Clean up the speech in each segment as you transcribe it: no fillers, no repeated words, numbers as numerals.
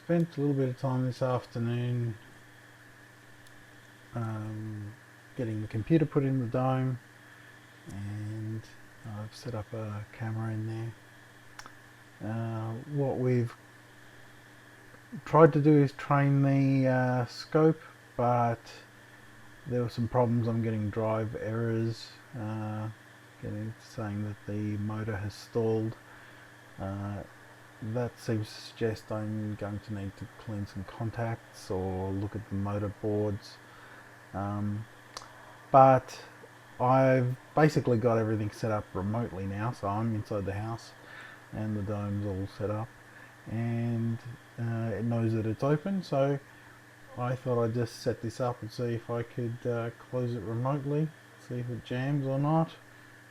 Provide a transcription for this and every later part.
spent a little bit of time this afternoon getting the computer put in the dome, and I've set up a camera in there. What we've tried to do is train the scope, but there were some problems. I'm getting drive errors, saying that the motor has stalled. That seems to suggest I'm going to need to clean some contacts or look at the motor boards. But I've basically got everything set up remotely now, so I'm inside the house and the dome's all set up, and it knows that it's open, so I thought I'd just set this up and see if I could close it remotely, see if it jams or not.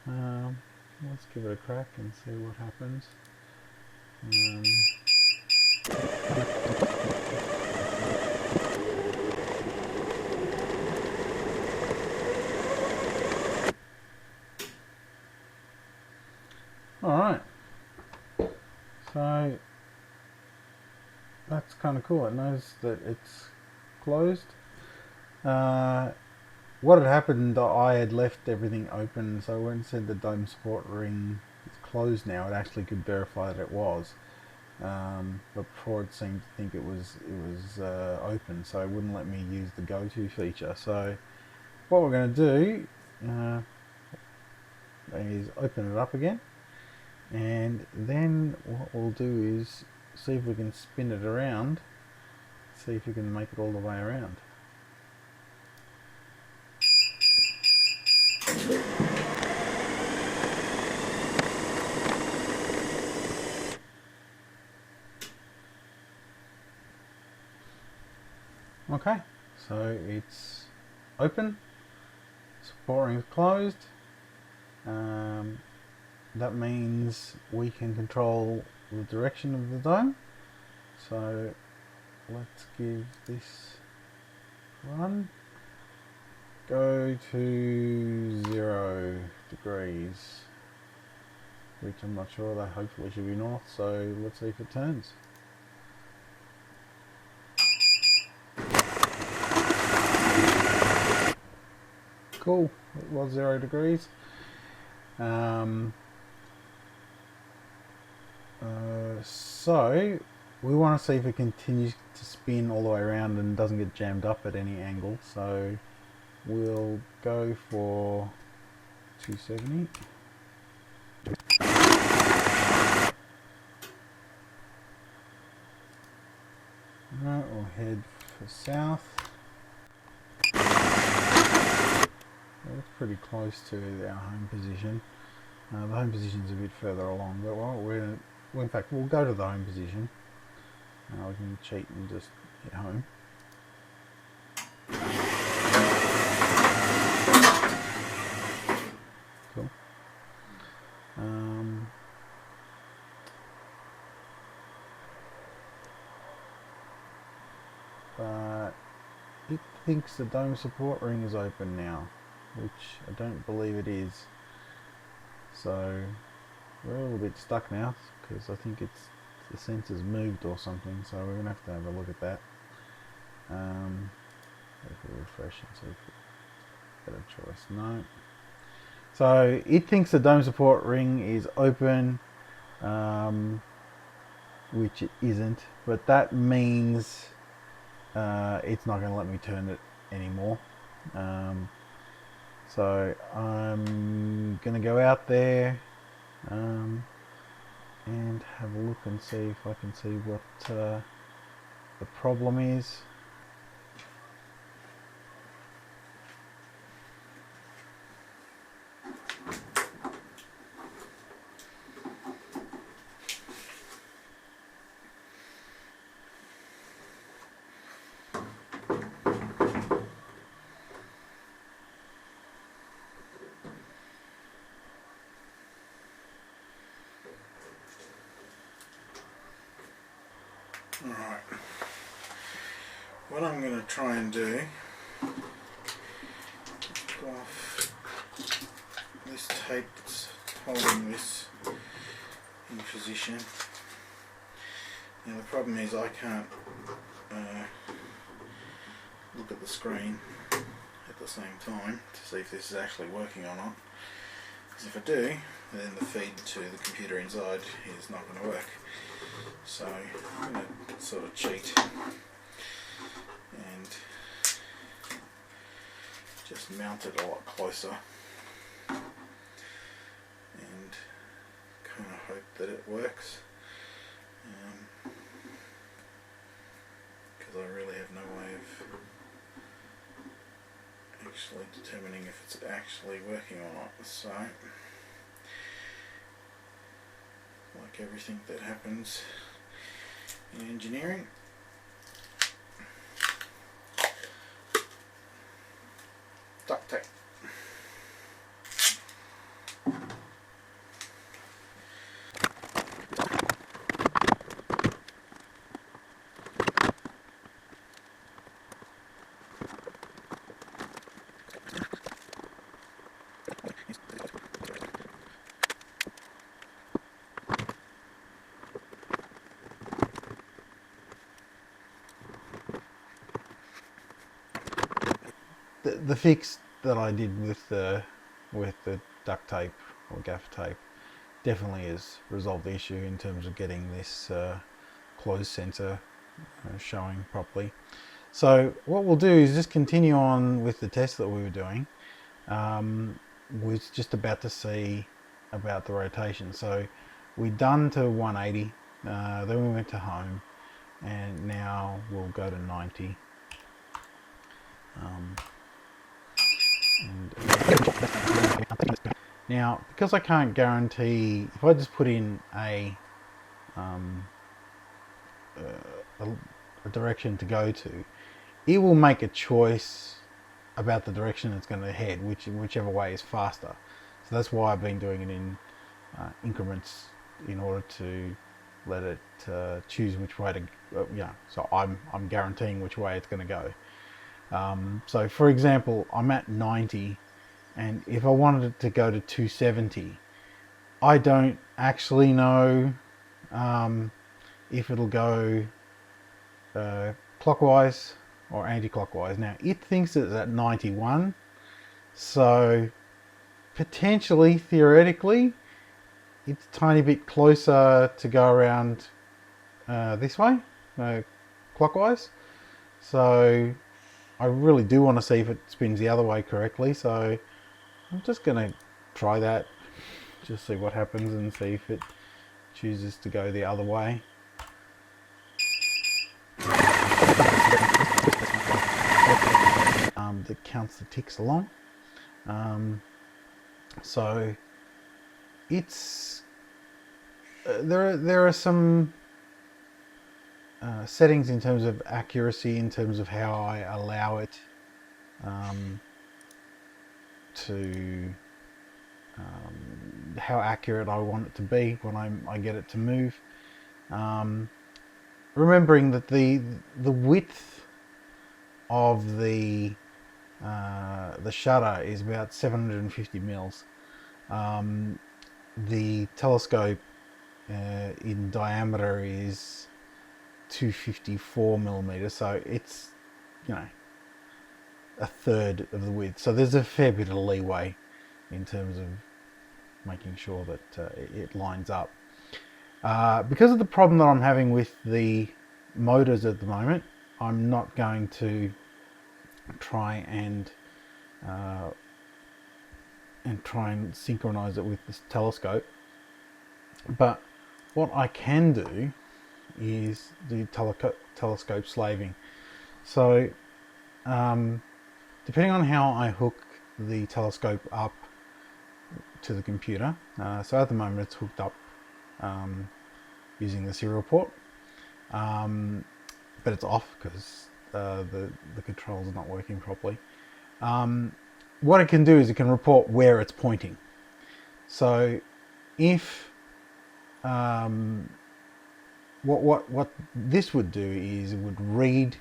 Let's give it a crack and see what happens. Alright, so that's kind of cool. It knows that it's closed. What had happened, I had left everything open, so when it said the dome support ring is closed now, it actually could verify that it was. But before it seemed to think it was open, so it wouldn't let me use the go-to feature. So what we're going to do is open it up again, and then what we'll do is see if we can spin it around, see if we can make it all the way around. Okay, so it's open, support ring is closed. That means we can control the direction of the dome. So let's give this a run. Go to 0 degrees, which I'm not sure, that hopefully should be north, so let's see if it turns. Cool, it was 0 degrees. So we want to see if it continues to spin all the way around and doesn't get jammed up at any angle, so we'll go for 270. Right, we'll head for south. It's pretty close to our home position. The home position is a bit further along, but in fact, we'll go to the home position. We can cheat and just hit home. Cool. But it thinks the dome support ring is open now, which I don't believe it is. So we're a little bit stuck now because I think it's the sensor's moved or something, so we're going to have a look at that. If we refresh and see if it's a better choice. No. So it thinks the dome support ring is open, which it isn't, but that means it's not going to let me turn it anymore. So I'm going to go out there and have a look and see if I can see what the problem is. Alright, what I'm going to try and do, take off this tape that's holding this in position, Now the problem is I can't look at the screen at the same time to see if this is actually working or not. Because if I do, then the feed to the computer inside is not going to work. So I'm going to sort of cheat and just mount it a lot closer and kind of hope that it works. Because I really have no way of actually determining if it's actually working or not. So, like everything that happens in engineering, duct tape. The fix that I did with the duct tape or gaffer tape definitely has resolved the issue in terms of getting this closed sensor showing properly. So what we'll do is just continue on with the test that we were doing. We're just about to see about the rotation. So we're done to 180, then we went to home, and now we'll go to 90. Now, because I can't guarantee, if I just put in a direction to go to, it will make a choice about the direction it's going to head, whichever way is faster. So that's why I've been doing it in increments in order to let it choose which way to so I'm guaranteeing which way it's going to go. So for example, I'm at 90, and if I wanted it to go to 270, I don't actually know if it'll go clockwise or anti-clockwise. Now it thinks it's at 91, so potentially, theoretically, it's a tiny bit closer to go around this way, clockwise. So I really do want to see if it spins the other way correctly, so I'm just going to try that, just see what happens and see if it chooses to go the other way. That counts the ticks along. So it's there are some settings in terms of accuracy, in terms of how I allow it to how accurate I want it to be when I get it to move. Remembering that the width of the shutter is about 750 mils. The telescope in diameter is 254 millimeters, so it's, you know, a third of the width. So there's a fair bit of leeway in terms of making sure that it lines up. Because of the problem that I'm having with the motors at the moment, I'm not going to try and synchronize it with this telescope. But what I can do is do telescope slaving. So depending on how I hook the telescope up to the computer, so at the moment it's hooked up using the serial port, but it's off because the controls are not working properly. What it can do is it can report where it's pointing. So if what this would do is it would read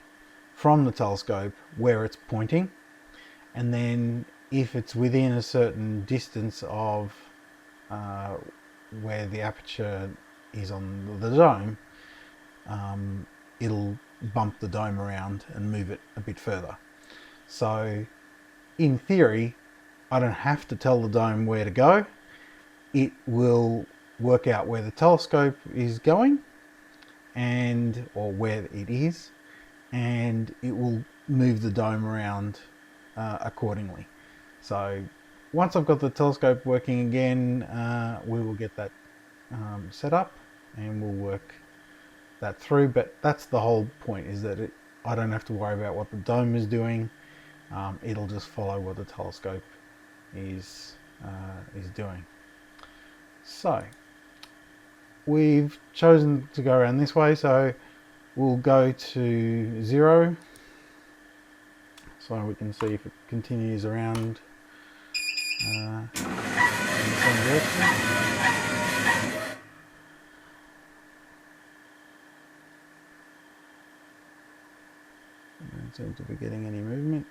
from the telescope where it's pointing, and then if it's within a certain distance of where the aperture is on the dome, it'll bump the dome around and move it a bit further. So in theory, I don't have to tell the dome where to go. It will work out where the telescope is going or where it is, and it will move the dome around accordingly. So once I've got the telescope working again, we will get that set up and we'll work that through. But that's the whole point, is that I don't have to worry about what the dome is doing. It'll just follow what the telescope is doing. So we've chosen to go around this way, so we'll go to 0 so we can see if it continues around in the same direction. Don't seem to be getting any movement.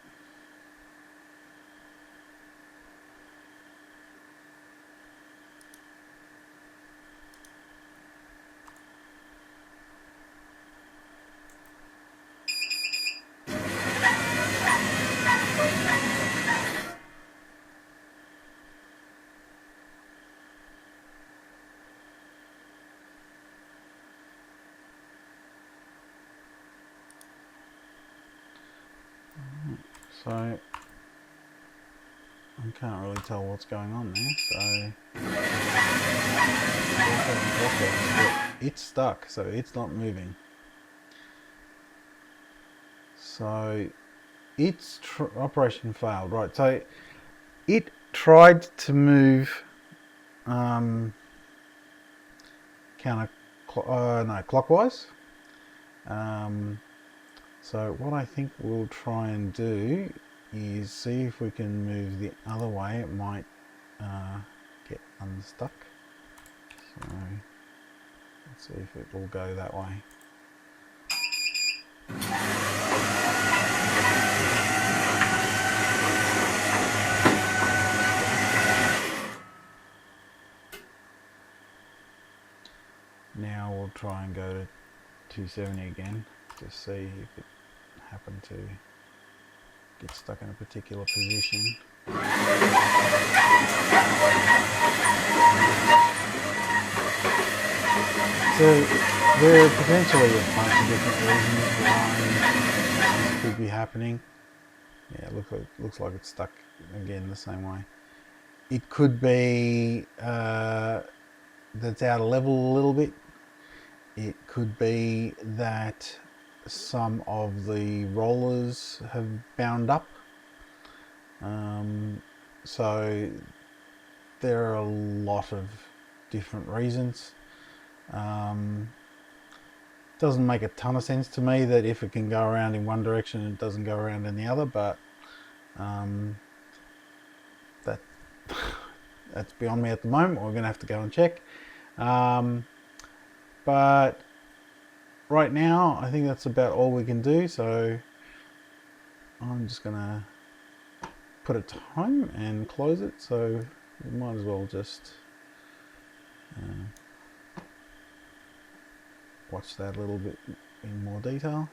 So I can't really tell what's going on there, so it's stuck, so it's not moving. So its operation failed, right? So it tried to move clockwise. So what I think we'll try and do is see if we can move the other way. It might get unstuck. So let's see if it will go that way. Now we'll try and go to 270 again, just see if it happened to get stuck in a particular position. So there are potentially a bunch of different reasons why this could be happening. Yeah, it looks like it's stuck again the same way. It could be that's out of level a little bit. It could be that some of the rollers have bound up. So there are a lot of different reasons. Doesn't make a ton of sense to me that if it can go around in one direction, it doesn't go around in the other, but that's beyond me at the moment. We're going to have to go and check. But right now, I think that's about all we can do. So I'm just going to put a time and close it. So we might as well just watch that a little bit in more detail.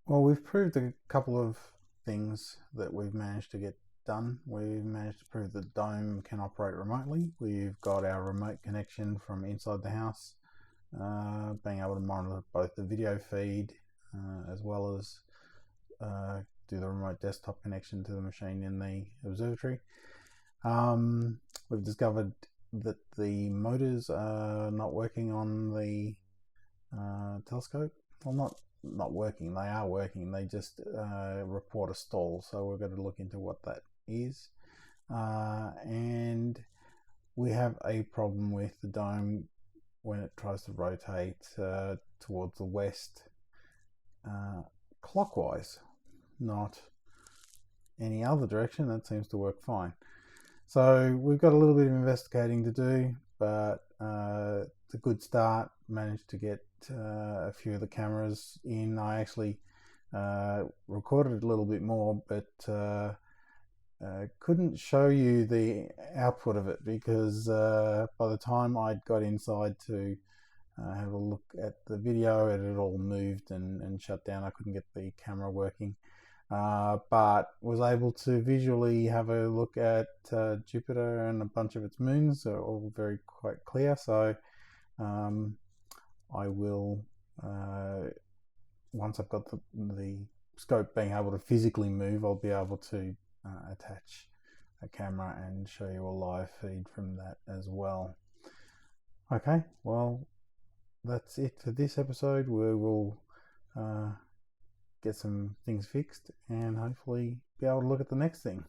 Well, we've proved a couple of things that we've managed to get done. We've managed to prove that Dome can operate remotely. We've got our remote connection from inside the house, being able to monitor both the video feed as well as do the remote desktop connection to the machine in the observatory. We've discovered that the motors are not working on the telescope. Well, not working, they are working, they just report a stall, so we're going to look into what that is. And we have a problem with the dome when it tries to rotate towards the west clockwise, not any other direction. That seems to work fine. So we've got a little bit of investigating to do, but it's a good start. Managed to get a few of the cameras in. I actually recorded it a little bit more, but couldn't show you the output of it because by the time I got inside to have a look at the video, it had all moved and shut down. I couldn't get the camera working, but was able to visually have a look at Jupiter and a bunch of its moons. They're all very quite clear. So I will, once I've got the scope being able to physically move, I'll be able to attach a camera and show you a live feed from that as well. Okay, well, that's it for this episode. We will get some things fixed and hopefully be able to look at the next thing.